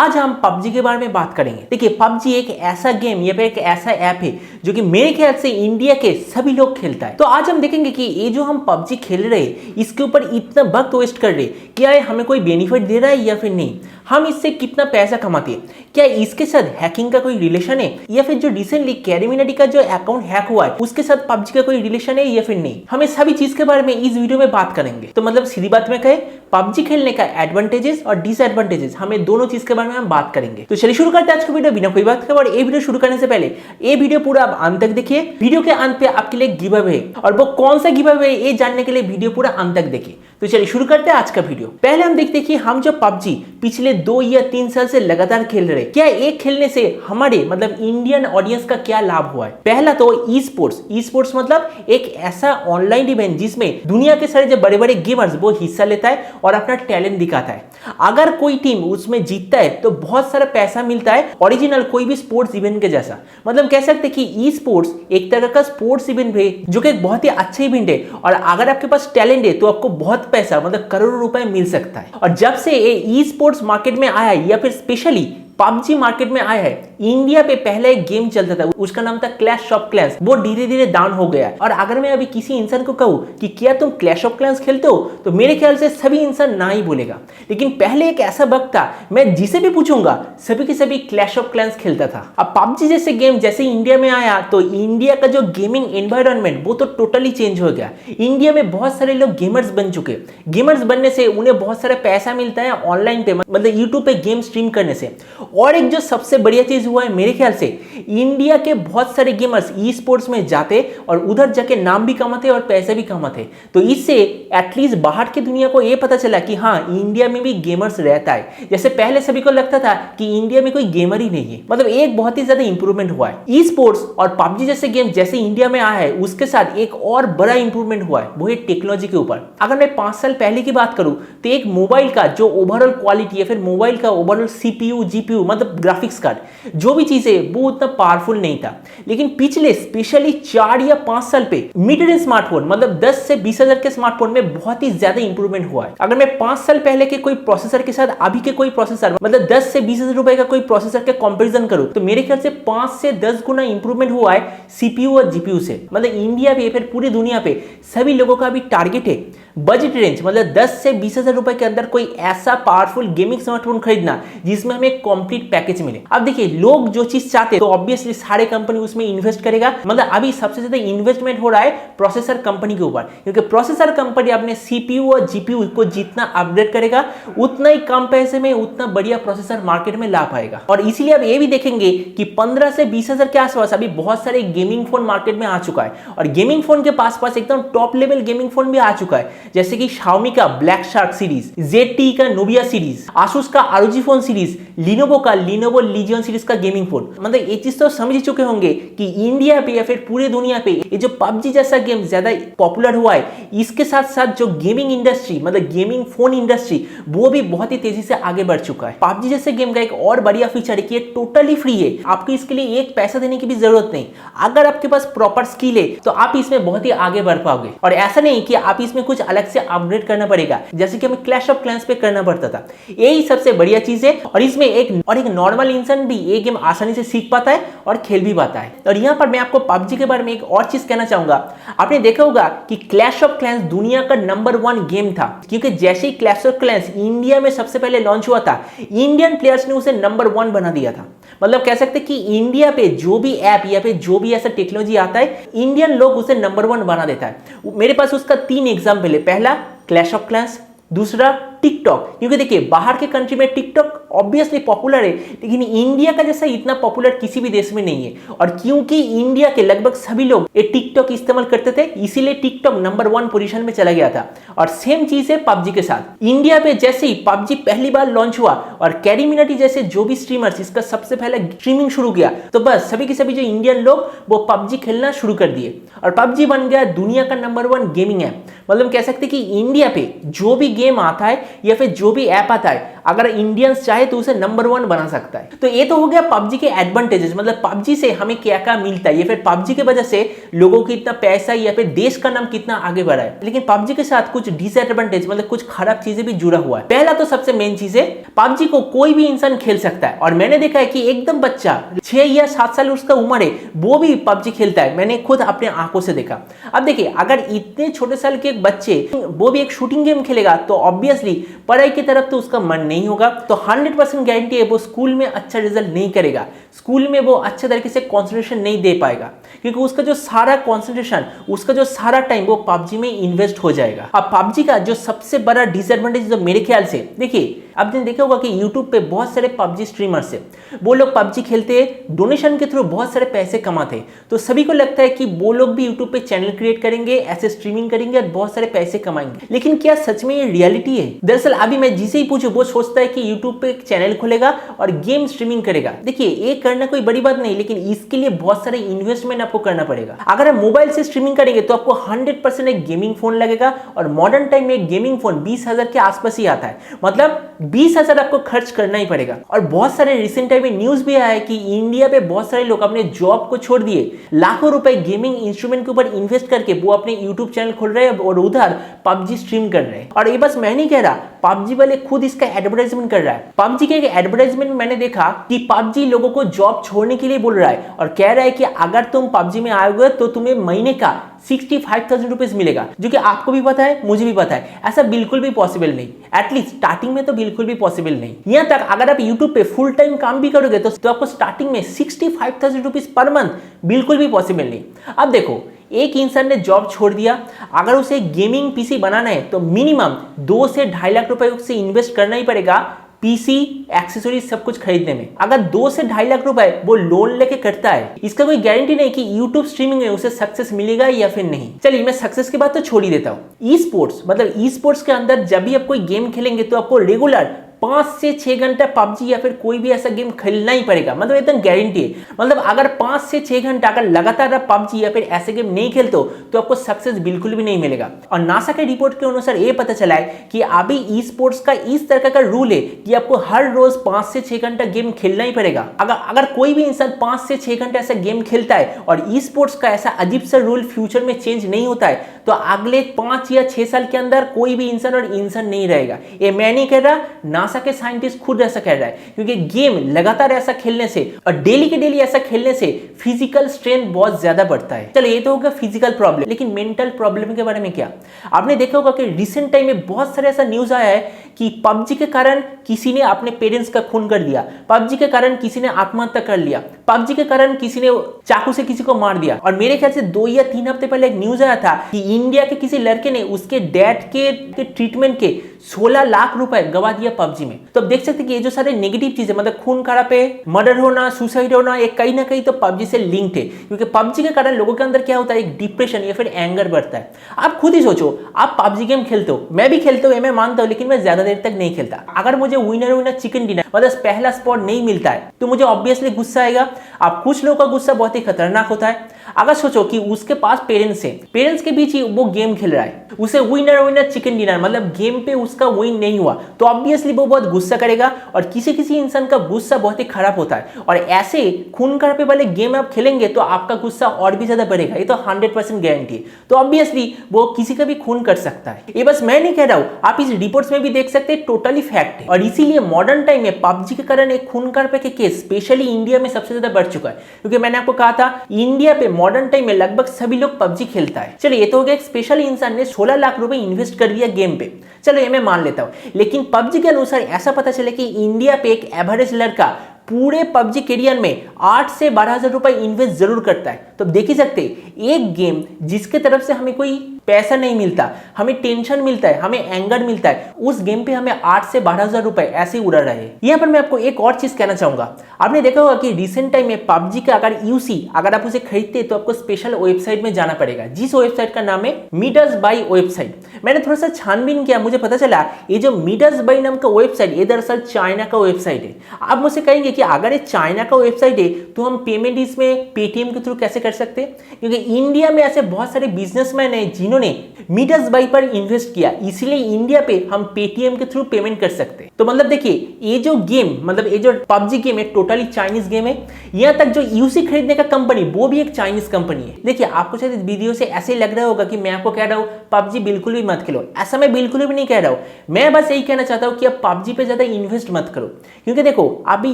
आज हम पबजी के बारे में बात करेंगे। देखिए, पबजी एक ऐसा गेम या फिर एक ऐसा ऐप है जो कि मेरे ख्याल से इंडिया के सभी लोग खेलता है। तो आज हम देखेंगे कि ये जो हम पबजी खेल रहे हैं इसके ऊपर इतना वक्त वेस्ट कर रहे, क्या ये हमें कोई बेनिफिट दे रहा है या फिर नहीं, हम इससे कितना पैसा कमाते हैं, क्या इसके साथ हैकिंग का कोई रिलेशन है, या फिर जो रिसेंटली कैरीमिनाटी का जो अकाउंट हैक हुआ है उसके साथ पबजी का कोई रिलेशन है या फिर नहीं। हमें सभी चीज के बारे में इस वीडियो में बात करेंगे। तो मतलब सीधी बात में कहे, पबजी खेलने का एडवांटेजेस और डिसएडवांटेजेस, हमें दोनों चीज के बारे में हम बात करेंगे। तो चलिए शुरू करते हैं आज का वीडियो बिना कोई बात के। और ये वीडियो शुरू करने से पहले ये वीडियो पूरा आप अंत तक देखिए। वीडियो के अंत पे आपके लिए गिव अवे है, और वो कौन सा गिव अवे है ये जानने के लिए वीडियो पूरा अंत तक देखिए। तो चलिए शुरू करते हैं आज का वीडियो। पहले हम देखते हैं कि हम जो पबजी पिछले 2 या 3 साल से लगातार खेल रहे हैं, क्या एक खेलने से हमारे मतलब इंडियन ऑडियंस का क्या लाभ हुआ है। पहला तो ई स्पोर्ट्स मतलब एक ऐसा ऑनलाइन इवेंट जिसमें दुनिया के सारे जो बड़े बड़े गेमर्स वो हिस्सा लेता है और अपना टैलेंट दिखाता है। अगर कोई टीम उसमें जीतता है तो बहुत सारा पैसा मिलता है, ओरिजिनल कोई भी स्पोर्ट्स इवेंट के जैसा। मतलब कह सकते हैं कि ई स्पोर्ट्स एक तरह का स्पोर्ट्स इवेंट है जो कि एक बहुत ही अच्छा इवेंट है, और अगर आपके पास टैलेंट है तो आपको बहुत पैसा मतलब करोड़ों रुपए मिल सकता है। और जब से ये ई स्पोर्ट्स मार्केट में आया है या फिर स्पेशली पबजी मार्केट में आया है, इंडिया पे पहले एक गेम चलता था, उसका नाम था क्लैश ऑफ क्लैंस। वो धीरे धीरे डाउन हो गया। और अगर मैं अभी किसी इंसान को कहूं कि क्या तुम क्लैश ऑफ क्लैंस खेलते हो, तो मेरे ख्याल से सभी इंसान ना ही बोलेगा। लेकिन पहले एक ऐसा वक्त था, मैं जिसे भी पूछूंगा सभी के सभी क्लैश ऑफ क्लैंस खेलता था। अब पबजी जैसे गेम जैसे इंडिया में आया तो इंडिया का जो गेमिंग एनवायरनमेंट वो तो टोटली चेंज हो गया। इंडिया में बहुत सारे लोग गेमर्स बन चुके। गेमर्स बनने से उन्हें बहुत सारा पैसा मिलता है ऑनलाइन पे, मतलब यूट्यूब पे गेम स्ट्रीम करने से। और एक जो सबसे बढ़िया चीज हुआ है मेरे ख्याल से, इंडिया के बहुत सारे गेमर्स ई स्पोर्ट्स में जाते और उधर जाके नाम भी कमाते और पैसे भी कमाते। तो इससे एटलीस्ट बाहर की दुनिया को यह पता चला कि हाँ, इंडिया में भी गेमर्स रहता है। जैसे पहले सभी को लगता था कि इंडिया में कोई गेमर ही नहीं है। मतलब एक बहुत ही ज्यादा इंप्रूवमेंट हुआ है। ई स्पोर्ट्स और पबजी जैसे गेम जैसे इंडिया में आया है उसके साथ एक और बड़ा इंप्रूवमेंट हुआ है, वो है टेक्नोलॉजी के ऊपर। अगर मैं 5 साल पहले की बात करूं तो एक मोबाइल का जो ओवरऑल क्वालिटी या फिर मोबाइल का ओवरऑल सीपीयू जीपीयू मतलब ग्राफिक्स कार्ड जो भी चीज है वो उतना पावरफुल नहीं था। लेकिन पिछले स्पेशली 4 या 5 साल पे मिड रेंज स्मार्टफोन मतलब 10 से 20 हजार के स्मार्टफोन में बहुत ही ज्यादा इंप्रूवमेंट हुआ है। अगर मैं 5 साल पहले के कोई प्रोसेसर के साथ अभी के कोई प्रोसेसर मतलब 10 से 20 हजार रुपए का कोई प्रोसेसर के कंपैरिजन करूं तो मेरे ख्याल से 5 से 10 गुना इंप्रूवमेंट हुआ है सीपीयू और जीपीयू से। मतलब इंडिया पे फिर पूरी दुनिया पे सभी लोगों का अभी टारगेट है बजट रेंज मतलब 10 से 20 हजार रुपए के अंदर कोई ऐसा पावरफुल गेमिंग स्मार्टफोन खरीदना जिसमें हमें कंप्लीट पैकेज मिले। अब देखिए, लोग जो चीज चाहते हैं तो ऑब्वियसली सारे कंपनी उसमें इन्वेस्ट करेगा। मतलब अभी सबसे ज्यादा इन्वेस्टमेंट हो रहा है प्रोसेसर कंपनी के ऊपर, क्योंकि प्रोसेसर कंपनी अपने सीपीयू और जीपीयू को जितना अपग्रेड करेगा उतना ही कम पैसे में उतना बढ़िया प्रोसेसर मार्केट में ला पाएगा। और इसीलिए अब ये भी देखेंगे कि 15 से 20 हजार के आसपास अभी बहुत सारे गेमिंग फोन मार्केट में आ चुका है, और गेमिंग फोन के पास एकदम टॉप लेवल गेमिंग फोन भी आ चुका है, जैसे कि Xiaomi का ब्लैक शार्क सीरीज, ZTE का Nubia सीरीज, Asus का ROG फोन सीरीज, Lenovo का Lenovo Legion सीरीज का गेमिंग फोन। मतलब ये चीज तो समझ ही चुके होंगे कि इंडिया पे या फिर पूरे दुनिया पे ये जो पबजी जैसा गेम ज्यादा पॉपुलर हुआ है, इसके साथ साथ जो गेमिंग इंडस्ट्री मतलब गेमिंग फोन इंडस्ट्री वो भी बहुत ही तेजी से आगे बढ़ चुका है। पबजी जैसे गेम का एक और बढ़िया फीचर है कि ये टोटली फ्री है। आपको इसके लिए एक पैसा देने की भी जरूरत नहीं। अगर आपके पास प्रॉपर स्किल है तो आप इसमें बहुत ही आगे बढ़ पाओगे। और ऐसा नहीं कि आप इसमें कुछ अलग से अपग्रेड करना पड़ेगा जैसे कि हमें क्लैश ऑफ क्लैंस पे करना पड़ता था। यही सबसे बढ़िया चीज है, और इसमें एक नॉर्मल इंसान भी ये गेम आसानी से सीख पाता है और खेल भी पाता है। और यहाँ पर मैं आपको पबजी के बारे में एक और चीज कहना चाहूंगा। आपने देखा होगा कि क्लैश ऑफ क्लैंस दुनिया का नंबर 1 गेम था, क्योंकि जैसे ही क्लैश ऑफ क्लैंस इंडिया में सबसे पहले लॉन्च हुआ था, इंडियन प्लेयर्स ने उसे नंबर 1 बना दिया था। मतलब कह सकते कि इंडिया पे जो भी ऐप या फिर जो भी ऐसा टेक्नोलॉजी आता है, इंडियन लोग उसे नंबर 1 बना देता है। मेरे पास उसका 3 एग्जाम्पल है। पहला क्लैश ऑफ क्लैंस, दूसरा टिकटॉक। क्योंकि देखिए, बाहर के कंट्री में टिकटॉक ऑब्वियसली पॉपुलर है, लेकिन इंडिया का जैसा इतना पॉपुलर किसी भी देश में नहीं है। और क्योंकि इंडिया के लगभग सभी लोग ये टिकटॉक इस्तेमाल करते थे, इसीलिए टिकटॉक नंबर 1 पोजीशन में चला गया था। और सेम चीज है पबजी के साथ। इंडिया पे जैसे ही पबजी पहली बार लॉन्च हुआ और कैरीमिनाटी जैसे जो भी स्ट्रीमर्स इसका सबसे पहले स्ट्रीमिंग शुरू किया, तो बस सभी के सभी जो इंडियन लोग वो पबजी खेलना शुरू कर दिए, और पबजी बन गया दुनिया का नंबर 1 गेमिंग ऐप। मतलब कह सकते कि इंडिया पे जो भी गेम आता है या फिर जो भी ऐप आता है, अगर इंडियंस चाहे तो उसे नंबर 1 बना सकता है। तो ये तो हो गया पबजी के एडवांटेजेस, मतलब पबजी से हमें क्या क्या मिलता है या फिर पबजी की वजह से लोगों को इतना पैसा या फिर देश का नाम कितना आगे बढ़ा है। लेकिन पबजी के साथ कुछ डिसएडवांटेज मतलब कुछ खराब चीजें भी जुड़ा हुआ है। पहला तो सबसे मेन चीज है, पबजी को कोई भी इंसान खेल सकता है और मैंने देखा है कि एकदम बच्चा 6 या 7 साल उसका उम्र है वो भी पबजी खेलता है, मैंने खुद अपने आंखों से देखा। अब देखिए अगर इतने छोटे साल के एक बच्चे वो भी एक शूटिंग गेम खेलेगा तो ऑब्वियसली पढ़ाई की तरफ तो उसका मन नहीं होगा, तो 100% गारंटी है वो स्कूल में अच्छा रिजल्ट नहीं करेगा, स्कूल में वो अच्छे तरीके से कंसंट्रेशन नहीं दे पाएगा, क्योंकि उसका जो सारा कंसंट्रेशन, उसका जो सारा टाइम वो पबजी में इन्वेस्ट हो जाएगा। अब पबजी का जो सबसे बड़ा डिसएडवांटेज जो मेरे ख्याल से, देखिए आपने देखा होगा कि YouTube पे बहुत सारे पबजी स्ट्रीमर्स है, वो लोग पबजी खेलते हैं, डोनेशन के थ्रू बहुत सारे पैसे कमाते हैं, तो सभी को लगता है कि वो लोग भी YouTube पे चैनल क्रिएट करेंगे, ऐसे स्ट्रीमिंग करेंगे और बहुत सारे पैसे कमाएंगे। लेकिन क्या सच में ये रियलिटी है? दरअसल अभी मैं जिसे ही पूछूं वो सोचता है कि YouTube पे एक चैनल खोलेगा और गेम स्ट्रीमिंग करेगा। देखिए ये करना कोई बड़ी बात नहीं, लेकिन इसके लिए बहुत सारे इन्वेस्टमेंट आपको करना पड़ेगा। अगर आप मोबाइल से स्ट्रीमिंग करेंगे तो आपको 100% एक गेमिंग फोन लगेगा, और मॉडर्न टाइम में एक गेमिंग फोन 20,000 के आसपास ही आता है, मतलब 20,000 आपको खर्च करना ही पड़ेगा। और बहुत सारे रिसेंट टाइम में न्यूज भी आया है कि इंडिया पे बहुत सारे लोग अपने जॉब को छोड़ दिए, लाखों रुपए गेमिंग इंस्ट्रूमेंट के ऊपर इन्वेस्ट करके वो अपने यूट्यूब चैनल खोल रहे हैं और उधर पबजी स्ट्रीम कर रहे हैं। और ये बस मैं नहीं कह रहा, पबजी वाले खुद इसका एडवर्टाइजमेंट कर रहा है। पबजी के एक एडवर्टाइजमेंट में मैंने देखा कि पबजी लोगों को जॉब छोड़ने के लिए बोल रहा है और कह रहा है कि अगर तुम पबजी में आओगे तो तुम्हें महीने का 65,000 रुपीज मिलेगा, जो कि आपको भी पता है, मुझे भी पता है, ऐसा बिल्कुल भी पॉसिबल नहीं, एटलीस्ट स्टार्टिंग में तो बिल्कुल भी पॉसिबल नहीं। यहाँ तक अगर आप यूट्यूब पे फुल टाइम काम भी करोगे तो आपको स्टार्टिंग में 65,000 रुपीज पर मंथ बिल्कुल भी पॉसिबल नहीं। अब देखो एक इंसान ने जॉब छोड़ दिया, अगर उसे गेमिंग पीसी बनाना है तो मिनिमम 2 से 2.5 लाख रुपए उसे इन्वेस्ट करना ही पड़ेगा पीसी एक्सेसरीज सब कुछ खरीदने में। अगर 2 से 2.5 लाख रुपए वो लोन लेके करता है, इसका कोई गारंटी नहीं कि YouTube स्ट्रीमिंग में उसे सक्सेस मिलेगा या फिर नहीं। चलिए मैं सक्सेस की बात तो छोड़ ही देता हूँ। ई स्पोर्ट्स मतलब ई स्पोर्ट्स के अंदर जब भी आप कोई गेम खेलेंगे तो आपको रेगुलर 5 से 6 घंटा पबजी या फिर कोई भी ऐसा गेम खेलना ही पड़ेगा, मतलब एकदम गारंटी है। मतलब अगर 5 से 6 घंटा अगर लगातार आप पबजी या फिर ऐसे गेम नहीं खेलते हो तो आपको सक्सेस बिल्कुल भी नहीं मिलेगा। और नासा के रिपोर्ट के अनुसार ये पता चला है कि अभी ई स्पोर्ट्स का इस तरह का रूल है कि आपको हर रोज 5 से 6 घंटा गेम खेलना ही पड़ेगा। अगर कोई भी इंसान 5 से 6 घंटा ऐसा गेम खेलता है और ई स्पोर्ट्स का ऐसा अजीब सा रूल फ्यूचर में चेंज नहीं होता है तो अगले 5 या 6 साल के अंदर कोई भी इंसान और इंसान नहीं रहेगा। ये मैं नहीं कह रहा, नासा के साइंटिस्ट खुद ऐसा कह रहा है, क्योंकि गेम लगातार ऐसा खेलने से और डेली के डेली ऐसा खेलने से फिजिकल स्ट्रेंथ बहुत ज्यादा बढ़ता है। चलो ये तो होगा फिजिकल प्रॉब्लम, लेकिन मेंटल प्रॉब्लम के बारे में क्या? आपने देखा होगा कि रिसेंट टाइम में बहुत सारे ऐसा न्यूज आया है कि पबजी के कारण किसी ने अपने पेरेंट्स का खून कर दिया, पबजी के कारण किसी ने आत्महत्या कर लिया, पबजी के कारण किसी ने चाकू से किसी को मार दिया। और मेरे ख्याल से 2 या 3 हफ्ते पहले एक न्यूज आया था कि इंडिया के किसी लड़के ने उसके डैड के ट्रीटमेंट के 16 लाख रुपए गवा दिया पबजी में। तो अब देख सकते हैं कि ये जो सारे नेगेटिव चीजें, मतलब खून खराबे, मर्डर होना, सुसाइड होना, ये कहीं ना कहीं तो पबजी से लिंक्ड है, क्योंकि पबजी के कारण लोगों के अंदर क्या होता है, एक डिप्रेशन या फिर एंगर बढ़ता है। आप खुद ही सोचो, आप पबजी गेम खेलते हो, मैं भी खेलता हूँ, मैं मानता हूँ, लेकिन मैं ज्यादा देर तक नहीं खेलता। अगर मुझे विनर चिकन डिनर मतलब पहला स्पॉट नहीं मिलता है तो मुझे ऑब्वियसली गुस्सा आएगा। अब कुछ लोगों का गुस्सा बहुत ही खतरनाक होता है। अगर सोचो कि उसके पास पेरेंट्स हैं, पेरेंट्स के बीच ही वो गेम खेल रहा है, उसे विनर चिकन डिनर मतलब गेम पे उसका विन नहीं हुआ तो ऑब्वियसली वो बहुत गुस्सा करेगा। और किसी किसी इंसान का गुस्सा बहुत ही खराब होता है, और ऐसे खून खराबे वाले गेम आप खेलेंगे तो आपका गुस्सा और भी ज्यादा बढ़ेगा, ये तो 100% गारंटी है। तो ऑब्वियसली वो किसी का भी खून कर सकता है। ये बस मैं नहीं कह रहा हूं, आप इस रिपोर्ट्स में भी देख सकते हैं, टोटली फैक्ट है। और इसीलिए मॉडर्न टाइम में पबजी के कारण एक खून खराबे के केस स्पेशली इंडिया में सबसे ज्यादा बढ़ चुका है, क्योंकि मैंने आपको कहा था इंडिया पे मॉडर्न टाइम में लगभग सभी लोग पबजी खेलता है। चलो ये तो हो गया, एक स्पेशल इंसान ने 16 लाख रुपए इन्वेस्ट कर दिया गेम पे, चलो ये मैं मान लेता हूं। लेकिन पबजी के अनुसार ऐसा पता चला कि इंडिया पे एक एवरेज लड़का पूरे पबजी कैरियर में 8 से 12,000 रुपए इन्वेस्ट जरूर करता है। तो देख ही सकते एक गेम जिसके तरफ से हमें कोई पैसा नहीं मिलता, हमें टेंशन मिलता है, हमें एंगर मिलता है, उस गेम पे हमें 8 से 12,000 रुपए ऐसे ही उड़ा रहे। यहाँ पर मैं आपको एक और चीज कहना चाहूंगा। आपने देखा होगा कि रिसेंट टाइम में पबजी का अगर यूसी अगर आप उसे खरीदते तो आपको स्पेशल वेबसाइट में जाना पड़ेगा, जिस वेबसाइट का नाम है मीटर्स बाई वेबसाइट। मैंने थोड़ा सा छानबीन किया, मुझे पता चला ये जो मीटर्स बाई नाम का वेबसाइट ये दरअसल चाइना का वेबसाइट है। आप मुझसे कहेंगे कि अगर ये चाइना का वेबसाइट है तो हम पेमेंट इसमें पेटीएम के थ्रू कैसे कर सकते हैं? क्योंकि इंडिया में ऐसे बहुत सारे बिजनेसमैन हैं जिन्होंने जिन्होंने मीटर्स बाई पर इन्वेस्ट किया, इसलिए इंडिया पे हम पेटीएम के थ्रू पेमेंट कर सकते हैं। तो मतलब देखिए ये जो गेम, मतलब ये जो पबजी गेम है टोटली चाइनीज गेम है। यहाँ तक जो यूसी खरीदने का कंपनी वो भी एक चाइनीज कंपनी है। देखिए आपको शायद इस वीडियो से ऐसे ही लग रहा होगा कि मैं आपको कह रहा हूँ पबजी बिल्कुल भी मत खेलो, ऐसा मैं बिल्कुल भी नहीं कह रहा हूँ। मैं बस यही कहना चाहता हूँ कि आप पबजी पे ज्यादा इन्वेस्ट मत करो, क्योंकि देखो अभी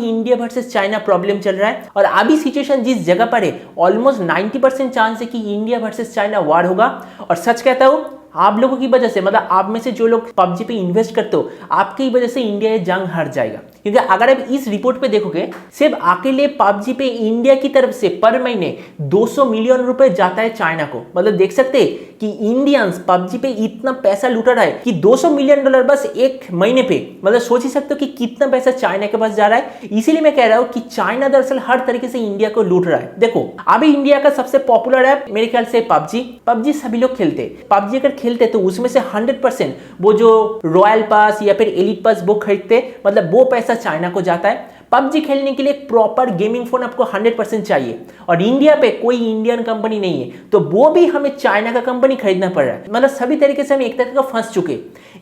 इंडिया वर्सेस चाइना प्रॉब्लम चल रहा है और अभी सिचुएशन जिस जगह पर है ऑलमोस्ट 90% चांस है कि इंडिया वर्सेस चाइना वार होगा। और सच कहता हूं आप लोगों की वजह से, मतलब आप में से जो लोग पबजी पे इन्वेस्ट करते हो, आपकी वजह से इंडिया ये जंग हार जाएगा। क्योंकि अगर आप इस रिपोर्ट पे देखोगे सिर्फ अकेले पबजी पे इंडिया की तरफ से पर महीने 200 मिलियन रुपए जाता है चाइना को। मतलब देख सकते हैं कि इंडियंस पबजी पे इतना पैसा लूट रहा है कि 200 मिलियन डॉलर बस एक महीने पे। मतलब सोच ही सकते हो कि कितना पैसा चाइना के पास जा रहा है। इसीलिए मैं कह रहा हूं कि चाइना दरअसल हर तरीके से इंडिया को लूट रहा है। देखो अभी इंडिया का सबसे पॉपुलर ऐप मेरे ख्याल से पबजी सभी लोग खेलते हैं। पबजी अगर खेलते तो उसमें से 100% वो जो रॉयल पास या फिर एलिट पास वो खरीदते, मतलब वो पैसा चाइना को जाता है। पबजी खेलने के लिए प्रॉपर गेमिंग फोन आपको 100% चाहिए और इंडिया पे कोई इंडियन कंपनी नहीं है, तो वो भी हमें चाइना का कंपनी खरीदना पड़ रहा है। मतलब सभी तरीके से हम एक तरह का फंस चुके।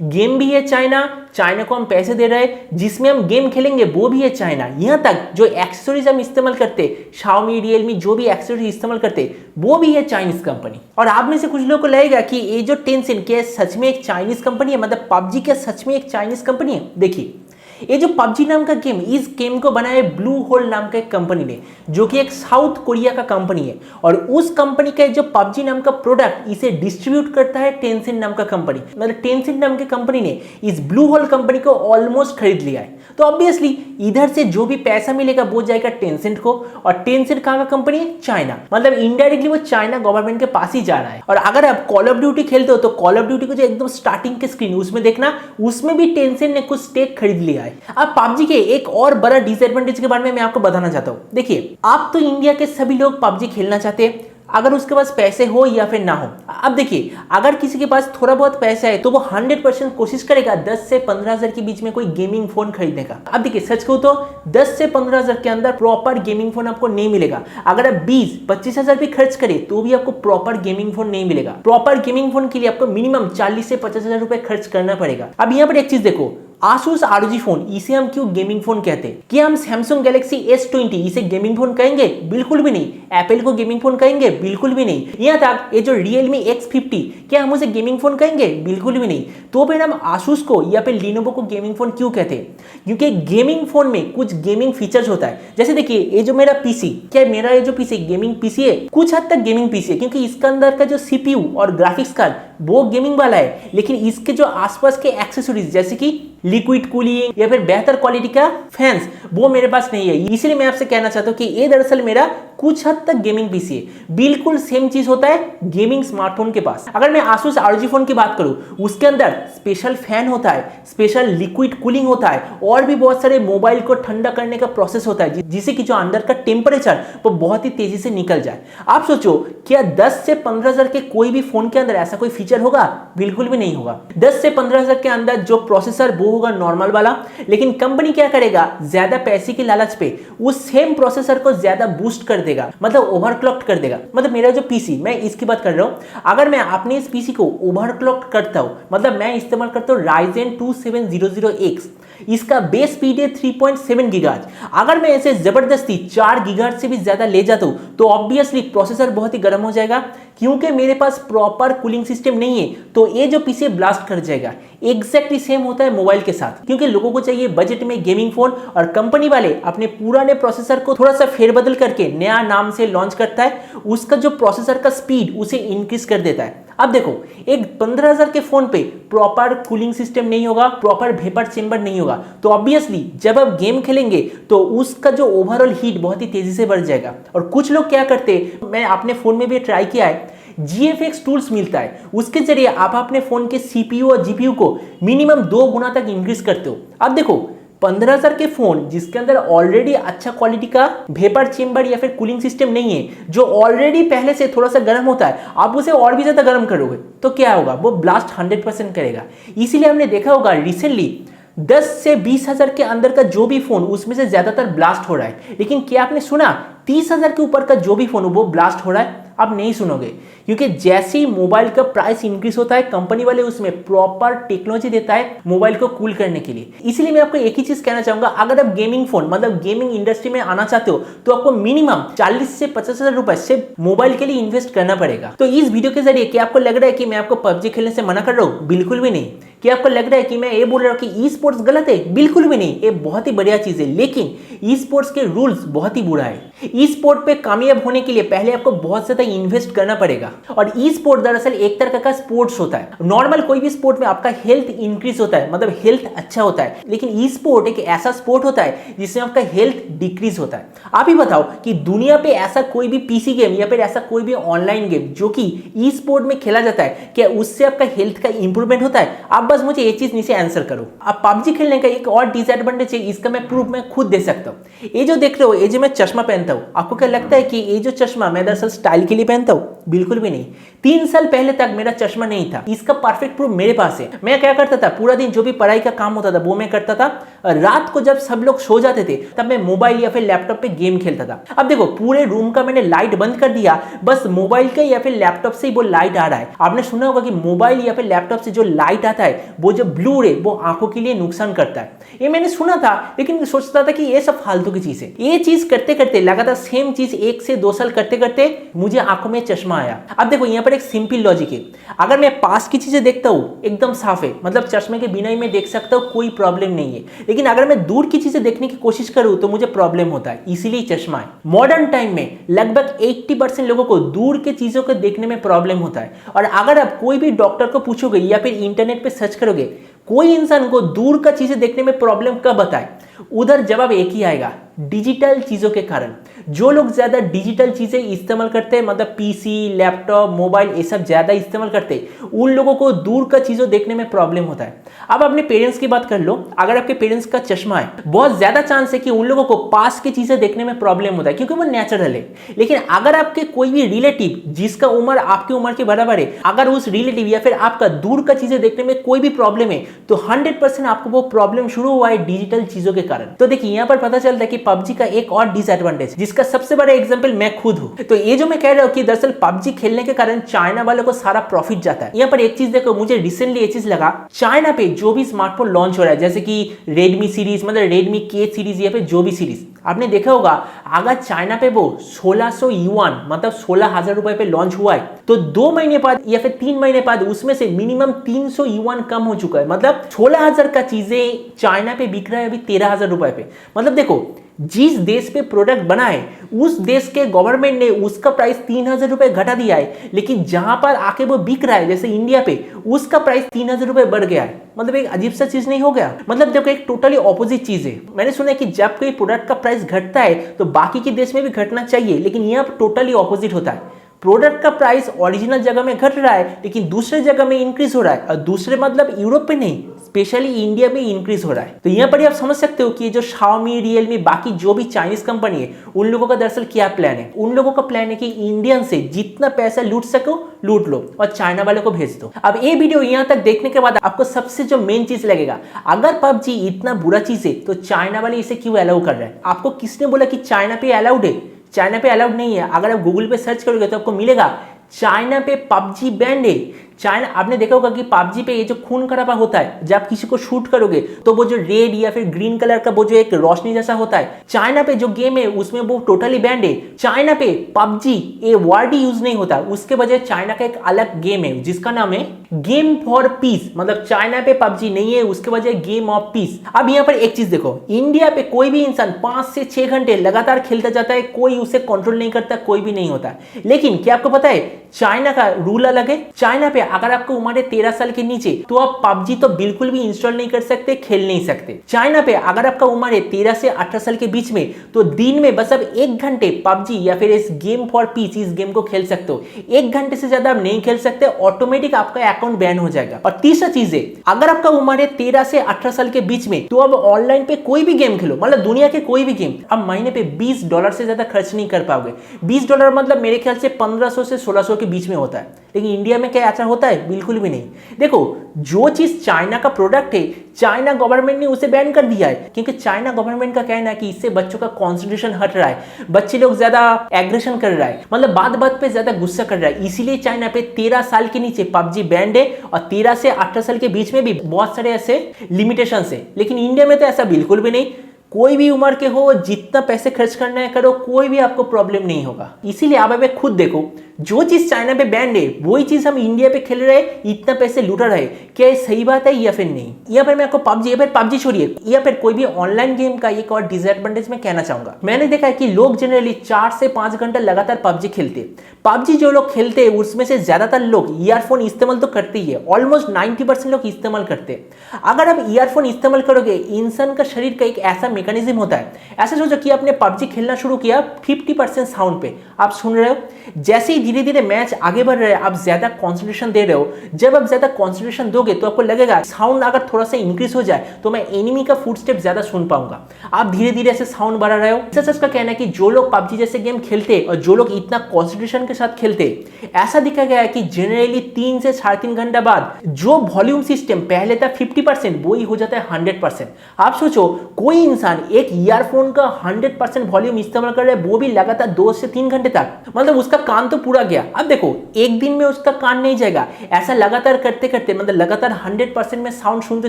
गेम भी है चाइना को हम पैसे दे रहे हैं, जिसमें हम गेम खेलेंगे वो भी है चाइना। यहाँ तक जो एक्सेसरीज हम इस्तेमाल करते, Xiaomi Realme जो भी एक्सेसरीज इस्तेमाल करते वो भी है चाइनीज कंपनी। और आप में से कुछ लोगों को लगेगा कि ये जो टेंसेंट क्या सच में एक चाइनीज कंपनी है, मतलब पबजी क्या सच में एक चाइनीज कंपनी है। देखिए ये जो पबजी नाम का गेम, इस गेम को बनाया ब्लू होल नाम का एक कंपनी ने, जो कि एक साउथ कोरिया का कंपनी है। और उस कंपनी का जो पबजी नाम का प्रोडक्ट इसे डिस्ट्रीब्यूट करता है टेंसेंट नाम का कंपनी। मतलब टेंसेंट नाम के कंपनी ने इस ब्लू होल कंपनी को ऑलमोस्ट खरीद लिया है। तो ऑब्वियसली इधर से जो भी पैसा मिलेगा वो जाएगा टेंसेंट को, और टेंसेंट कहाँ का कंपनी है, चाइना। मतलब इनडायरेक्टली वो चाइना गवर्नमेंट के पास ही जा रहा है। और अगर आप कॉल ऑफ ड्यूटी खेलते हो तो कॉल ऑफ ड्यूटी को जो एकदम स्टार्टिंग के स्क्रीन उसमें देखना, उसमें भी टेंसेंट ने कुछ स्टेक खरीद लिया है। अब पबजी के एक और बड़ा डिसएडवांटेज के बारे में मैं आपको बताना चाहता हूं। देखिए आप तो इंडिया के सभी लोग पबजी खेलना चाहते हैं, अगर उसके पास पैसे हो या फिर ना हो। अब देखिए अगर किसी के पास थोड़ा बहुत पैसा है तो वो 100% कोशिश करेगा 10 से 15 हजार के बीच में कोई गेमिंग फोन खरीदने का। अब देखिए सच कहूं तो 10 से 15 हजार के अंदर प्रॉपर गेमिंग फोन आपको नहीं मिलेगा। अगर आप 20-25 हजार भी खर्च करें तो भी आपको प्रॉपर गेमिंग फोन नहीं मिलेगा। प्रॉपर गेमिंग फोन के लिए आपको मिनिमम 40 से 50 हजार रुपए खर्च करना पड़ेगा। अब यहाँ पर एक चीज देखो, Asus ROG फोन, इसे हम क्यों गेमिंग फोन कहते हैं? क्या हम Samsung Galaxy S20 इसे गेमिंग फोन कहेंगे? बिल्कुल भी नहीं। एप्पल को गेमिंग फोन कहेंगे? बिल्कुल भी नहीं। यहाँ तक ये जो Realme X50, क्या हम उसे गेमिंग फोन कहेंगे? बिल्कुल भी नहीं। तो फिर हम Asus को या फिर Lenovo को गेमिंग फोन क्यों कहते हैं? क्योंकि गेमिंग फोन में कुछ गेमिंग फीचर्स होता है। जैसे देखिए ये जो मेरा पीसी, क्या मेरा ये जो पीसी गेमिंग पीसी है? कुछ हद तक गेमिंग पीसी है, क्योंकि इसके अंदर का जो CPU और ग्राफिक्स कार्ड वो गेमिंग वाला है, लेकिन इसके जो आसपास के एक्सेसरीज जैसे कि लिक्विड कूलिंग या फिर बेहतर क्वालिटी का फैंस वो मेरे पास नहीं है। इसलिए मैं आपसे कहना चाहता हूं कि ये दरअसल मेरा कुछ हद तक गेमिंग पीसी है। बिल्कुल सेम चीज होता है गेमिंग स्मार्टफोन के पास। अगर मैं Asus ROG फोन की बात करूं, उसके अंदर स्पेशल फैन होता है, स्पेशल लिक्विड कूलिंग होता है, और भी बहुत सारे मोबाइल को ठंडा करने का प्रोसेस होता है, जिससे कि जो अंदर का टेम्परेचर वो बहुत ही तेजी से निकल जाए। आप सोचो क्या 10 से 15 हजार के कोई भी फोन के अंदर ऐसा कोई फीचर होगा? बिल्कुल भी नहीं होगा। 10 से 15 हजार के अंदर जो प्रोसेसर वो होगा नॉर्मल वाला, लेकिन कंपनी क्या करेगा, ज्यादा पैसे की लालच पे उस सेम प्रोसेसर को ज्यादा बूस्ट कर देगा, मतलब ओवरक्लॉक कर देगा। मतलब मेरा जो पीसी, मैं इसकी बात कर रहा हूं, अगर मैं अपने इस पीसी को ओवरक्लॉक करता हूं, मतलब मैं इस्तेमाल करता हूं Ryzen 2700X, इसका बेस स्पीड है 3.7 गीगाहर्ट्ज। अगर मैं इसे जबरदस्ती 4 गीगाहर्ट्ज से भी ज्यादा ले जाता हूं तो ऑब्वियसली प्रोसेसर बहुत ही गर्म हो जाएगा, क्योंकि मेरे पास प्रॉपर कूलिंग सिस्टम नहीं है, तो ये जो पीसी ब्लास्ट कर जाएगा। एग्जैक्टली सेम होता है मोबाइल के साथ, क्योंकि लोगों को चाहिए बजट में गेमिंग फोन, और कंपनी वाले अपने पुराने प्रोसेसर को थोड़ा सा फेरबदल करके नया नाम से लॉन्च करता है, उसका जो प्रोसेसर का स्पीड उसे इंक्रीज कर देता है। अब देखो एक 15,000 के फोन पे प्रॉपर कूलिंग सिस्टम नहीं होगा, प्रॉपर वेपर चेंबर नहीं होगा, तो ऑब्वियसली जब आप गेम खेलेंगे तो उसका जो ओवरऑल हीट बहुत ही तेजी से बढ़ जाएगा। और कुछ लोग क्या करते, मैं अपने फोन में भी ट्राई किया है, GFX टूल्स मिलता है, उसके जरिए आप अपने फोन के CPU और GPU को मिनिमम 2 गुना तक इंक्रीज करते हो। अब देखो 15,000 के फोन जिसके अंदर ऑलरेडी अच्छा क्वालिटी का वेपर चेंबर या फिर कूलिंग सिस्टम नहीं है, जो ऑलरेडी पहले से थोड़ा सा गर्म होता है, आप उसे और भी ज्यादा गर्म करोगे तो क्या होगा, वो ब्लास्ट 100% करेगा। इसीलिए हमने देखा होगा रिसेंटली 10 से 20,000 के अंदर का जो भी फोन उसमें से ज्यादातर ब्लास्ट हो रहा है। लेकिन क्या आपने सुना 30,000 के ऊपर का जो भी फोन वो ब्लास्ट हो रहा है? आप नहीं सुनोगे, क्योंकि जैसे ही मोबाइल का प्राइस इंक्रीज होता है कंपनी वाले उसमें प्रॉपर टेक्नोलॉजी देता है मोबाइल को कूल करने के लिए। इसलिए मैं आपको एक ही चीज कहना चाहूंगा, अगर आप गेमिंग फोन मतलब गेमिंग इंडस्ट्री में आना चाहते हो तो आपको मिनिमम 40 से 50,000 रुपए सिर्फ मोबाइल के लिए इन्वेस्ट करना पड़ेगा। तो इस वीडियो के जरिए क्या आपको लग रहा है कि मैं आपको पबजी खेलने से मना कर रहा हूँ? बिल्कुल भी नहीं। क्या आपको लग रहा है कि मैं ये बोल रहा हूँ कि ई स्पोर्ट्स गलत है? बिल्कुल भी नहीं, ये बहुत ही बढ़िया चीज है, लेकिन ई स्पोर्ट्स के रूल्स बहुत ही बुरा है। ई स्पोर्ट पे कामयाब होने के लिए पहले आपको बहुत ज्यादा इन्वेस्ट करना पड़ेगा। और ई स्पोर्ट दरअसल एक तरह का स्पोर्ट्स होता है। नॉर्मल कोई भी स्पोर्ट में आपका हेल्थ इंक्रीज होता है, मतलब हेल्थ अच्छा होता है, लेकिन ई स्पोर्ट एक ऐसा स्पोर्ट होता है जिसमें आपका हेल्थ डिक्रीज होता है। आप ही बताओ कि दुनिया पे ऐसा कोई भी पीसी गेम या फिर ऐसा कोई भी ऑनलाइन गेम जो कि ई स्पोर्ट में खेला जाता है, क्या उससे आपका हेल्थ का इंप्रूवमेंट होता है? आप बस मुझे ये चीज नीचे आंसर करो। अब पबजी खेलने का एक और डिसएडवांटेज है, इसका मैं प्रूफ मैं खुद दे सकता हूँ। ये जो देख रहे हो, ये जो मैं चश्मा पहनता हूँ, आपको क्या लगता है कि ये जो चश्मा मैं दरअसल स्टाइल के लिए पहनता हूँ? बिल्कुल भी नहीं। 3 साल पहले तक मेरा चश्मा नहीं था। इसका परफेक्ट प्रूफ मेरे पास है। मैं क्या करता था, पूरा दिन जो भी पढ़ाई का काम होता था वो मैं करता था। रात को जब सब लोग सो जाते थे तब मैं मोबाइल या फिर लैपटॉप पे गेम खेलता था। अब देखो पूरे रूम का मैंने लाइट बंद कर दिया, बस मोबाइल का या फिर लैपटॉप से ही वो लाइट आ रहा है। आपने सुना होगा कि मोबाइल या फिर लैपटॉप से जो लाइट आता है वो जो ब्लू रे वो आंखों के लिए नुकसान करता है। ये मैंने सुना था, लेकिन सोचता था कि ये सब फालतू की चीज है। ये चीज करते करते लगातार सेम चीज 1 से 2 साल करते करते मुझे आंखों में चश्मा आया। अब देखो यहाँ पर एक सिंपल लॉजिक है, अगर मैं पास की चीजें देखता हूँ एकदम साफ है, मतलब चश्मे के बिना ही मैं देख सकता हूँ, कोई प्रॉब्लम नहीं है। लेकिन अगर मैं दूर की चीजें देखने की कोशिश करूँ तो मुझे प्रॉब्लम होता है, इसीलिए चश्मा है। मॉडर्न टाइम में लगभग 80% लोगों को दूर की चीजों को देखने में प्रॉब्लम होता है। और अगर आप कोई भी डॉक्टर को पूछोगे या फिर इंटरनेट पे सर्च करोगे कोई इंसान को दूर का चीजें देखने में प्रॉब्लम कब बताए, उधर जवाब एक ही आएगा, डिजिटल चीजों के कारण। जो लोग ज्यादा डिजिटल चीजें इस्तेमाल करते हैं, मतलब पीसी लैपटॉप मोबाइल ये सब ज्यादा इस्तेमाल करते हैं, उन लोगों को दूर का चीजों देखने में प्रॉब्लम होता है। अब अपने पेरेंट्स की बात कर लो, अगर आपके पेरेंट्स का चश्मा है, बहुत ज्यादा चांस है कि उन लोगों को पास की चीजें देखने में प्रॉब्लम होता है, क्योंकि वो नेचुरल है। लेकिन अगर आपके कोई भी रिलेटिव जिसका उम्र आपकी उम्र के बराबर है, अगर उस रिलेटिव या फिर आपका दूर का चीजें देखने में कोई भी प्रॉब्लम है, तो 100% आपको वो प्रॉब्लम शुरू हुआ है डिजिटल चीजों के कारण। तो देखिए यहाँ पर पता चलता है कि पबजी का एक और डिसएडवांटेज, जिसका सबसे बड़ा एग्जांपल मैं खुद हूं। तो ये जो मैं कह रहा हूं कि दरअसल पबजी खेलने के कारण चाइना वालों को सारा प्रॉफिट जाता है। यहाँ पर एक चीज देखो, मुझे रिसेंटली ये चीज लगा, चाइना पे जो भी स्मार्टफोन लॉन्च हो रहा है, जैसे कि रेडमी सीरीज, मतलब रेडमी के सीरीज या फिर जो भी सीरीज, आपने देखा होगा अगर चाइना पे वो 1600 युआन मतलब 16,000 रुपए पे लॉन्च हुआ है, तो 2 महीने बाद या फिर 3 महीने बाद उसमें से मिनिमम 300 युआन कम हो चुका है। मतलब 16,000 का चीजें चाइना पे बिक रहा है अभी 13,000 रुपए पे। मतलब देखो जिस देश पे प्रोडक्ट बना है उस देश के गवर्नमेंट ने उसका प्राइस 3,000 रुपए घटा दिया है, लेकिन जहां पर आके वो बिक रहा है जैसे इंडिया पे, उसका प्राइस 3,000 रुपए बढ़ गया है। मतलब एक अजीब सा चीज नहीं हो गया? मतलब देखो एक टोटली ऑपोजिट चीज है। मैंने सुना है कि जब कोई प्रोडक्ट का प्राइस घटता है तो बाकी के देश में भी घटना चाहिए, लेकिन यहाँ टोटली ऑपोजिट होता है। प्रोडक्ट का प्राइस ओरिजिनल जगह में घट रहा है लेकिन दूसरे जगह में इंक्रीज हो रहा है, और दूसरे मतलब यूरोप में नहीं, स्पेशली इंडिया में इंक्रीज हो रहा है। तो यहाँ पर आप समझ सकते हो कि जो Xiaomi, Realme, बाकी जो भी चाइनीज कंपनी है, उन लोगों का दरअसल क्या प्लान है। उन लोगों का प्लान है कि इंडियन से जितना पैसा लूट सको लूट लो और चाइना वालों को भेज दो। अब ये वीडियो यहाँ तक देखने के बाद आपको सबसे जो मेन चीज लगेगा, अगर पबजी इतना बुरा चीज है तो चाइना वाले इसे क्यों अलाउ कर रहे हैं? आपको किसने बोला कि चाइना पे अलाउड है? चाइना पे अलाउड नहीं है। अगर आप गूगल पे सर्च करोगे तो आपको मिलेगा चाइना पे पबजी बैंड है। चाइना, आपने देखा होगा कि पबजी पे ये जो खून खराबा होता है, जब आप किसी को शूट करोगे तो वो जो रेड या फिर ग्रीन कलर का वो जो एक रोशनी जैसा होता है, चाइना पे जो गेम है उसमें वो टोटली बैंड है। चाइना पे पबजी ये वर्ड यूज नहीं होता, उसके बजाय चाइना का एक अलग गेम है जिसका नाम है गेम फॉर पीस। मतलब चाइना पे पबजी नहीं है, उसके बजाय गेम ऑफ पीस। अब यहाँ पर एक चीज देखो, इंडिया पे कोई भी इंसान 5 से 6 घंटे लगातार खेलता जाता है, कोई उसे कंट्रोल नहीं करता, कोई भी नहीं होता। लेकिन क्या आपको पता है चाइना का रूल अलग है। चाइना पे अगर आपको उम्र है 13 साल के नीचे तो आप पबजी तो बिल्कुल भी इंस्टॉल नहीं कर सकते, खेल नहीं सकते। चाइना पे अगर आपका उम्र है 13 से 18 साल के बीच में, तो दिन में बस आप 1 घंटे पबजी या फिर इस गेम फॉर पीस इस गेम को खेल सकते हो। 1 घंटे से ज्यादा आप नहीं खेल सकते, ऑटोमेटिक आपका अकाउंट बैन हो जाएगा। और तीसरा चीज है, अगर आपका उम्र है 13 से 18 साल के बीच में, तो अब ऑनलाइन पे कोई भी गेम खेलो, मतलब दुनिया के कोई भी गेम, अब महीने पे $20 से ज्यादा खर्च नहीं कर पाओगे। $20 मतलब मेरे ख्याल से 1500 से 1600 के बीच में होता है। लेकिन इंडिया में क्या ऐसा होता है? बिल्कुल भी नहीं। देखो, जो चीज चाइना का प्रोडक्ट है, चाइना गवर्नमेंट ने उसे बैन कर दिया है, क्योंकि चाइना गवर्नमेंट का कहना है कि इससे बच्चों का कॉन्सेंट्रेशन हट रहा है, बच्चे लोग ज्यादा एग्रेशन कर रहा है, मतलब बात बात पे ज्यादा गुस्सा कर रहा है, इसीलिए चाइना पे 13 साल के नीचे पबजी बैंड है और 13 से 18 साल के बीच में भी बहुत सारे ऐसे लिमिटेशंस है। लेकिन इंडिया में तो ऐसा बिल्कुल भी नहीं, कोई भी उम्र के हो, जितना पैसे खर्च करना है करो, कोई भी आपको प्रॉब्लम नहीं होगा। इसीलिए आप अभी खुद देखो, जो चीज चाइना पे बैंड है वही चीज हम इंडिया पे खेल रहे हैं, इतना पैसे लूट रहे हैं, क्या ये सही बात है या फिर नहीं? यहाँ पर मैं आपको पबजी छोड़िए, या फिर कोई भी ऑनलाइन गेम का एक और डिसएडवांटेज मैं कहना चाहूंगा। मैंने देखा है कि लोग जनरली 4 से 5 घंटा लगातार पबजी खेलते। पबजी जो लोग खेलते हैं उसमें से ज्यादातर लोग ईयरफोन इस्तेमाल तो करते ही है, ऑलमोस्ट 90% लोग इस्तेमाल करते। अगर आप ईयरफोन इस्तेमाल करोगे, इंसान का शरीर का एक ऐसा मैकेनिज्म होता है, ऐसा सोचो कि आपने पबजी खेलना शुरू किया 50% साउंड पे, आप सुन रहे हो, जैसे ही धीरे धीरे मैच आगे बढ़ रहे हैं, आप ज्यादा कंसंट्रेशन दे रहे हो। जब आप ज्यादा कंसंट्रेशन दोगे तो आपको लगेगा साउंड अगर थोड़ा सा इंक्रीज हो जाए तो मैं एनिमी का फुटस्टेप ज्यादा सुन पाऊंगा। आप धीरे धीरे ऐसे साउंड बढ़ा रहे हो। रिसर्चर्स का कहना है कि जो लोग पबजी जैसे गेम खेलते और जो लोग इतना कंसंट्रेशन के साथ खेलते, ऐसा देखा गया है कि जनरली 3 से 3.5 घंटा बाद जो वॉल्यूम सिस्टम पहले था 50% वो ही हो जाता है 100%। आप सोचो, कोई इंसान एक ईयरफोन का 100% वॉल्यूम इस्तेमाल कर रहा है, वो भी लगातार 2 से 3 घंटे तक, मतलब उसका कान तो पूरा गया। अब देखो, एक दिन में उसका कान नहीं जाएगा, ऐसा लगातार करते करते, मतलब लगातार 100% में साउंड सुनते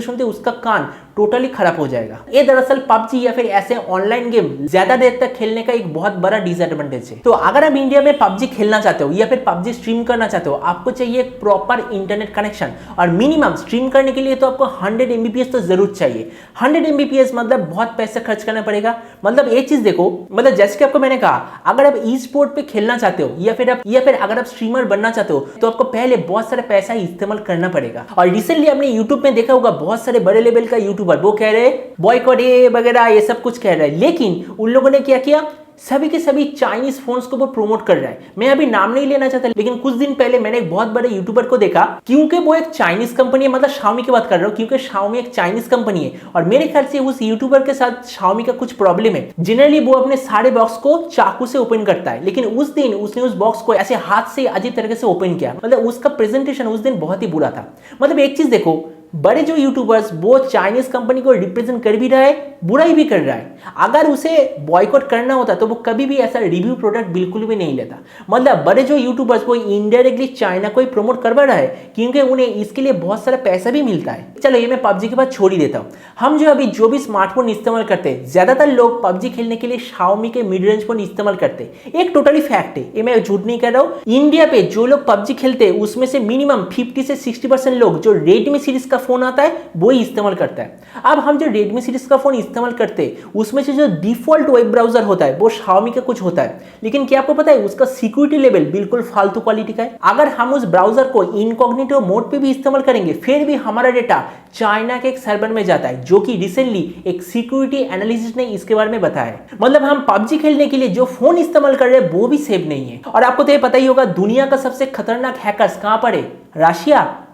सुनते उसका कान टोटली खराब हो जाएगा। ये दरअसल पबजी या फिर ऐसे ऑनलाइन गेम ज्यादा देर तक खेलने का एक बहुत बड़ा डिसएडवांटेज है। तो अगर आप इंडिया में पबजी खेलना चाहते हो या फिर पबजी स्ट्रीम करना चाहते हो, आपको चाहिए प्रॉपर इंटरनेट कनेक्शन, और मिनिमम स्ट्रीम करने के लिए तो आपको 100 MBPS तो जरूर चाहिए। 100 MBPS मतलब बहुत पैसा खर्च करना पड़ेगा। मतलब एक चीज देखो, मतलब जैसे कि आपको मैंने कहा, अगर आप ई स्पोर्ट पे खेलना चाहते हो या फिर अगर आप स्ट्रीमर बनना चाहते हो तो आपको पहले बहुत सारा पैसा इस्तेमाल करना पड़ेगा। और रिसेंटली आपने यूट्यूब में देखा होगा, बहुत सारे बड़े लेवल का यूट्यूबर वो कह रहे हैं बॉयकॉट ये वगैरह ये सब कुछ कह रहे हैं, लेकिन उन लोगों ने क्या किया, सभी के सभी चाइनीज फोन्स को वो प्रमोट कर रहा है। मैं अभी नाम नहीं लेना चाहता, लेकिन कुछ दिन पहले मैंने एक बहुत बड़े यूट्यूबर को देखा, क्योंकि वो एक चाइनीज कंपनी है, मतलब Xiaomi की बात कर रहा हूँ, क्योंकि Xiaomi एक चाइनीज कंपनी है और मेरे ख्याल से उस यूट्यूबर के साथ Xiaomi का कुछ प्रॉब्लम है। जनरली वो अपने सारे बॉक्स को चाकू से ओपन करता है, लेकिन उस दिन उसने उस बॉक्स को ऐसे हाथ से अजीब तरीके से ओपन किया, मतलब उसका प्रेजेंटेशन उस दिन बहुत ही बुरा था। मतलब एक चीज देखो, बड़े जो यूट्यूबर्स वो चाइनीज कंपनी को रिप्रेजेंट कर भी रहा है, बुराई भी कर रहा है। अगर उसे बॉयकॉट करना होता तो वो कभी भी ऐसा रिव्यू प्रोडक्ट बिल्कुल भी नहीं लेता। मतलब बड़े जो यूट्यूबर्स वो इनडायरेक्टली चाइना को ही प्रमोट करवा रहा है, क्योंकि उन्हें इसके लिए बहुत सारा पैसा भी मिलता है। चलो ये मैं पबजी के बाद छोड़ ही देता हूँ। हम जो भी स्मार्टफोन इस्तेमाल करते हैं, ज्यादातर लोग पबजी खेलने के लिए Xiaomi के मिड रेंज फोन इस्तेमाल करते हैं। एक टोटली फैक्ट है, ये मैं झूठ नहीं कर रहा हूँ। इंडिया पे जो लोग पबजी खेलते हैं उसमें से मिनिमम 50 से 60% लोग जो रेडमी सीरीज का फोन आता है वो ही इस्तेमाल करता है। अब हम जो रेडमी सीरीज का फोन इस्तेमाल करते हैं उसमें से जो डिफॉल्ट वेब ब्राउजर होता है वो Xiaomi का कुछ होता है, लेकिन क्या आपको पता है उसका सिक्योरिटी लेवल बिल्कुल फालतू क्वालिटी का है। अगर हम उस ब्राउजर को इनकॉग्निटो मोड पे भी इस्तेमाल करेंगे फिर भी हमारा डेटा चाइना के एक सर्वर में जाता है, जो कि रिसेंटली एक सिक्योरिटी एनालिस्ट ने इसके बारे में बताया है। मतलब हम पबजी खेलने के लिए जो फोन इस्तेमाल कर रहे हैं वो भी सेफ नहीं है। और आपको तो ये पता ही होगा, दुनिया का सबसे खतरनाक हैकर्स कहां पर है?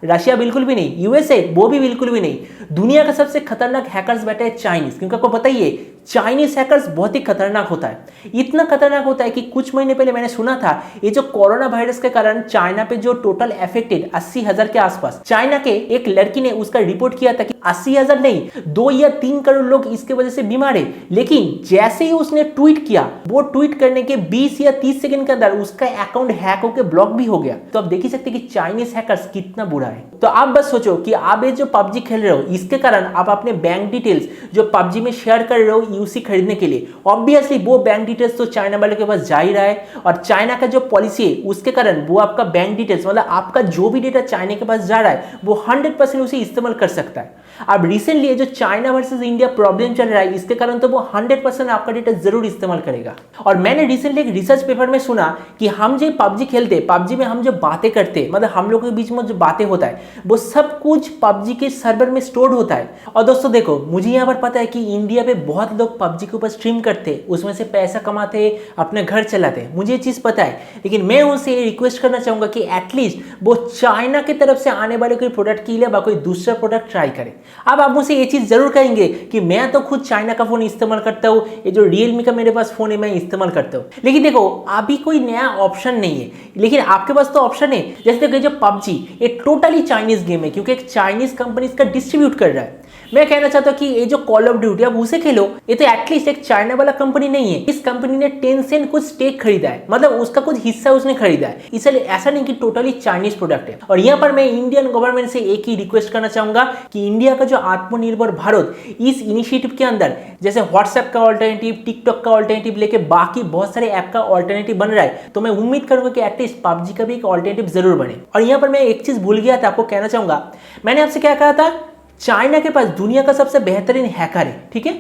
रशिया बिल्कुल भी नहीं, यूएसए वो भी बिल्कुल भी नहीं। दुनिया का सबसे खतरनाक हैकर्स बैठे हैं चाइनीज, क्योंकि आपको पता ही है चाइनीज हैकर्स बहुत ही खतरनाक होता है। इतना खतरनाक होता है कि कुछ महीने पहले मैंने सुना था ये जो कोरोना वायरस के कारण चाइना पे जो टोटल अफेक्टेड 80,000 के आसपास, चाइना के एक लड़की ने उसका रिपोर्ट किया था कि 80,000 नहीं 2 या 3 करोड़ लोग इसके वजह से बीमार है। लेकिन जैसे ही उसने ट्वीट किया, वो ट्वीट करने के 20 या 30 सेकंड के अंदर उसका अकाउंट हैक होकर ब्लॉक भी हो गया। तो आप देख ही सकते कि चाइनीज हैकर्स कितना बुरा है। तो आप बस सोचो कि आप ये जो पबजी खेल रहे हो इसके कारण आप अपने बैंक डिटेल्स जो पबजी में शेयर कर रहे हो यूसी खरीदने के लिए, ऑब्वियसली वो बैंक डिटेल्स तो चाइना वाले के पास जा ही रहा है। और चाइना का जो पॉलिसी है उसके कारण वो आपका बैंक डिटेल्स, मतलब आपका जो भी डेटा चाइना के पास जा रहा है वो 100% उसे इस्तेमाल कर सकता है। अब रिसेंटली जो चाइना वर्सेस इंडिया प्रॉब्लम चल रहा है इसके कारण तो वो 100% आपका डेटा जरूर इस्तेमाल करेगा। और मैंने रिसेंटली एक रिसर्च पेपर में सुना कि हम जो पबजी खेलते, पबजी में हम जो बातें करते, मतलब हम लोगों के बीच में जो बातें होता है वो सब कुछ पबजी के सर्वर में स्टोर्ड होता है। और दोस्तों देखो, मुझे यहाँ पर पता है कि इंडिया पे बहुत लोग पबजी के ऊपर स्ट्रीम करते, उसमें से पैसा कमाते, अपने घर चलाते, मुझे ये चीज पता है। लेकिन मैं उनसे ये रिक्वेस्ट करना चाहूंगा कि एटलीस्ट वो चाइना की तरफ से आने वाले कोई प्रोडक्ट के लिए कोई दूसरा प्रोडक्ट ट्राई करे। अब आप मुझसे ये चीज़ जरूर कहेंगे कि मैं तो खुद चाइना का फ़ोन इस्तेमाल करता हूँ, ये जो रियलमी का मेरे पास फ़ोन है मैं इस्तेमाल करता हूँ। लेकिन देखो अभी कोई नया ऑप्शन नहीं है, लेकिन आपके पास तो ऑप्शन है। जैसे देखो जो पबजी, ये टोटली चाइनीज़ गेम है क्योंकि एक चाइनीज़ कंपनी इसका डिस्ट्रीब्यूट कर रहा है। मैं कहना चाहता हूँ कि ये जो कॉल ऑफ ड्यूटी आप उसे खेलो, ये तो एटलीस्ट एक चाइना वाला कंपनी नहीं है। इस कंपनी ने टेंसेंट कुछ स्टेक खरीदा है, मतलब उसका कुछ हिस्सा उसने खरीदा है, इसलिए ऐसा नहीं कि टोटली चाइनीज प्रोडक्ट है। और यहाँ पर मैं इंडियन गवर्नमेंट से एक ही रिक्वेस्ट करना चाहूंगा कि इंडिया का जो आत्मनिर्भर भारत इस इनिशिएटिव के अंदर जैसे व्हाट्सएप का ऑल्टरनेटिव, टिकटॉक का ऑल्टरनेटिव लेके बाकी बहुत सारे ऐप का ऑल्टरनेटिव बन रहा है, तो मैं उम्मीद करूंगा कि एटलीस्ट पबजी का भी एक ऑल्टरनेटिव जरूर बने। और यहाँ पर मैं एक चीज भूल गया था आपको कहना चाहूंगा, मैंने आपसे क्या कहा था, चाइना के पास दुनिया का सबसे बेहतरीन हैकर है, ठीक है।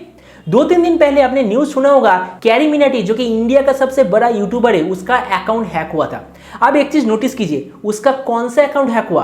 2-3 दिन पहले आपने न्यूज सुना होगा, कैरी मिनाटी जो कि इंडिया का सबसे बड़ा यूट्यूबर है, उसका अकाउंट हैक हुआ था। अब एक चीज नोटिस कीजिए, उसका कौन सा अकाउंट हैक हुआ,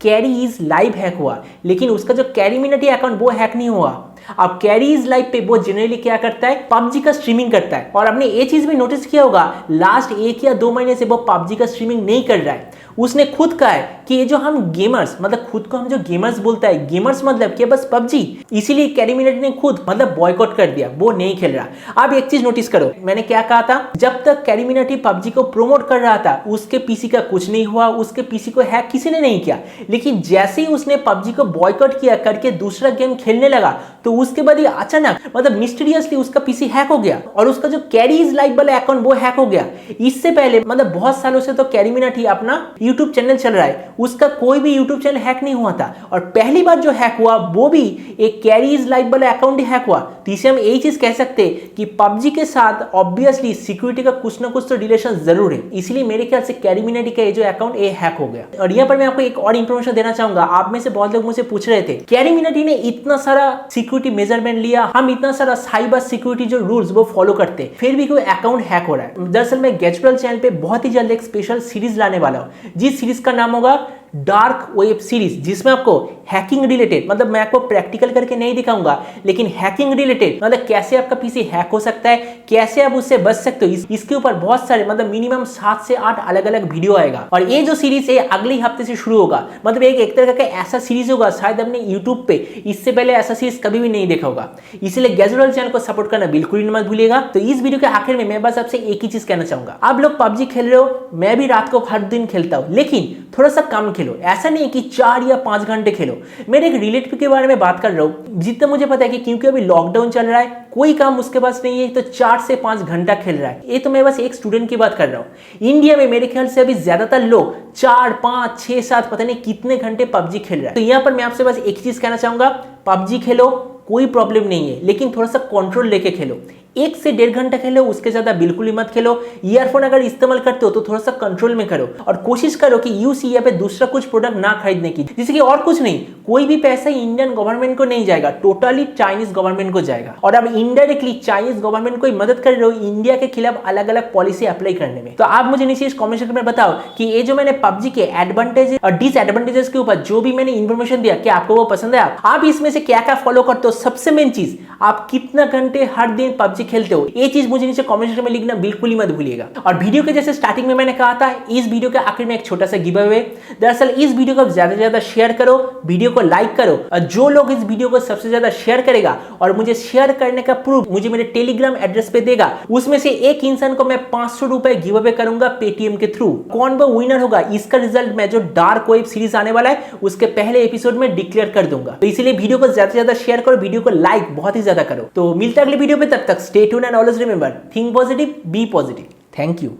कैरी इज लाइव हैक हुआ, लेकिन उसका जो कैरी मिनाटी अकाउंट वो हैक नहीं हुआ। अब कैरी इज लाइव पे वो जनरली क्या करता है, पबजी का स्ट्रीमिंग करता है। और आपने ये चीज भी नोटिस किया होगा, लास्ट 1 या 2 महीने से वो पबजी का स्ट्रीमिंग नहीं कर रहा है। उसने खुद कहा है कि ये जो हम गेमर्स, मतलब खुद को हम जो गेमर्स बोलता है, गेमर्स मतलब क्या, बस पबजी, इसीलिए कैरी मिनाटी ने खुद मतलब बॉयकॉट कर दिया, वो नहीं खेल रहा। अब एक चीज नोटिस करो, मैंने क्या कहा था, जब तक कैरी मिनाटी पबजी को प्रमोट कर रहा था उसके पीसी का कुछ नहीं हुआ, उसके पीसी को हैक किसी ने नहीं किया। लेकिन जैसे ही उसने पबजी को बॉयकॉट किया करके दूसरा गेम खेलने लगा, तो उसके बाद ये अचानक मतलब मिस्टीरियसली उसका पीसी हैक हो गया और उसका जो कैरी इज लाइव वाला अकाउंट वो हैक हो गया। इससे पहले मतलब बहुत सालों से तो कैरी मिनाटी अपना यूट्यूब चैनल चल रहा है, उसका कोई भी यूट्यूब चैनल हैक नहीं हुआ था। और पहली बार जो हैक हुआ वो भी एक कैरी इज लाइव वाला अकाउंट ही हैक हुआ। तो इसे हम यही चीज कह सकते हैं कि पबजी के साथ ऑब्वियसली सिक्योरिटी का कुछ ना कुछ तो रिलेशन जरूर है, इसलिए मेरे ख्याल से कैरी मिनाटी का ये जो अकाउंट ये हैक हो गया। और यहाँ पर मैं आपको एक और इंफॉर्मेशन देना चाहूंगा, आप में से बहुत लोग मुझसे पूछ रहे थे कैरी मिनाटी ने इतना सारा सिक्योरिटी मेजरमेंट लिया, हम इतना सारा साइबर सिक्योरिटी जो रूल्स वो फॉलो करते, फिर भी कोई अकाउंट हैक हो रहा है। दरअसल मैं गैजेट्रोल चैनल पे बहुत ही जल्द एक स्पेशल सीरीज लाने वाला हूँ, जिस सीरीज का नाम होगा डार्क वेब सीरीज, जिसमें आपको हैकिंग रिलेटेड, मतलब मैं आपको प्रैक्टिकल करके नहीं दिखाऊंगा, लेकिन हैकिंग रिलेटेड मतलब कैसे आपका पीसी हैक हो सकता है, कैसे आप उससे बच सकते हो, इसके ऊपर बहुत सारे मतलब मिनिमम 7 से 8 अलग अलग वीडियो आएगा। और ये जो सीरीज है अगले हफ्ते से शुरू होगा, मतलब एक तरह का ऐसा सीरीज होगा शायद अपने यूट्यूब पे इससे पहले ऐसा सीरीज कभी भी नहीं देखा होगा। इसलिए गैजेट्रोल चैनल को सपोर्ट करना बिल्कुल ही मत भूलिएगा। तो इस वीडियो के आखिर में मैं बस आपसे एक ही चीज कहना चाहूंगा, आप लोग पबजी खेल रहे हो, मैं भी रात को हर दिन खेलता हूं, लेकिन थोड़ा सा कम खेलो, ऐसा नहीं कि 4 या 5 घंटे खेलो। मेरे एक रिलेटिव के बारे में बात कर रहा हूं, जितना मुझे पता है कि क्योंकि अभी लॉकडाउन चल रहा है, कोई काम उसके पास नहीं है, तो 4 से 5 घंटा खेल रहा है। ये तो मैं बस एक स्टूडेंट की बात कर रहा हूं। इंडिया में मेरे ख्याल से अभी ज्यादातर लोग 4, 5, 6, 7 पता नहीं कितने घंटे पबजी खेल रहा है। तो यहाँ पर मैं आपसे बस एक चीज कहना चाहूंगा, पबजी खेलो, कोई प्रॉब्लम नहीं है, लेकिन थोड़ा सा कंट्रोल लेके खेलो। 1 से 1.5 घंटा खेलो, उसके ज्यादा बिल्कुल ही मत खेलो। ईयरफोन अगर इस्तेमाल करते हो तो थोड़ा सा कंट्रोल में करो, और कोशिश करो कि यूसी या पे दूसरा कुछ प्रोडक्ट ना खरीदने की, जैसे कि और कुछ नहीं, कोई भी पैसा इंडियन गवर्नमेंट को नहीं जाएगा, टोटली चाइनीज गवर्नमेंट को जाएगा। और अब इनडायरेक्टली चाइनीज गवर्नमेंट को मदद कर रहे हो इंडिया के खिलाफ अलग अलग पॉलिसी अप्लाई करने में। तो आप मुझे नीचे कॉमेंट सेक्शन में बताओ कि ये जो मैंने पबजी के एडवांटेज और डिसएडवांटेजेस के ऊपर जो भी मैंने इन्फॉर्मेशन दिया, क्या आपको वो पसंद है? आप इसमें से क्या क्या फॉलो करते हो? सबसे मेन चीज, आप कितना घंटे हर दिन पबजी खेलते हो, ये चीज मुझे नीचे कमेंट सेक्शन में लिखना बिल्कुल ही मत भूलिएगा। और वीडियो के जैसे स्टार्टिंग में मैंने कहा था, इस वीडियो के आखिर में एक छोटा सा गिव अवे। दरअसल इस वीडियो को ज्यादा से ज्यादा शेयर करो, वीडियो को लाइक करो, और जो लोग इस वीडियो को सबसे ज्यादा शेयर करेगा और मुझे शेयर करने का प्रूफ मुझे मेरे टेलीग्राम एड्रेस पे देगा, उसमें से एक इंसान को मैं 500 रुपए गिव अवे करूंगा पेटीएम के थ्रू। कौन वो विनर होगा, इसका रिजल्ट मैं जो डार्क वेब सीरीज आने वाला है उसके पहले एपिसोड में डिक्लेयर कर दूंगा। तो इसलिए वीडियो को ज्यादा से ज्यादा शेयर करो, वीडियो को लाइक बहुत ही ज्यादा करो। तो मिलता है अगले वीडियो पे, तब तक stay tuned and always remember, think positive, be positive. Thank you.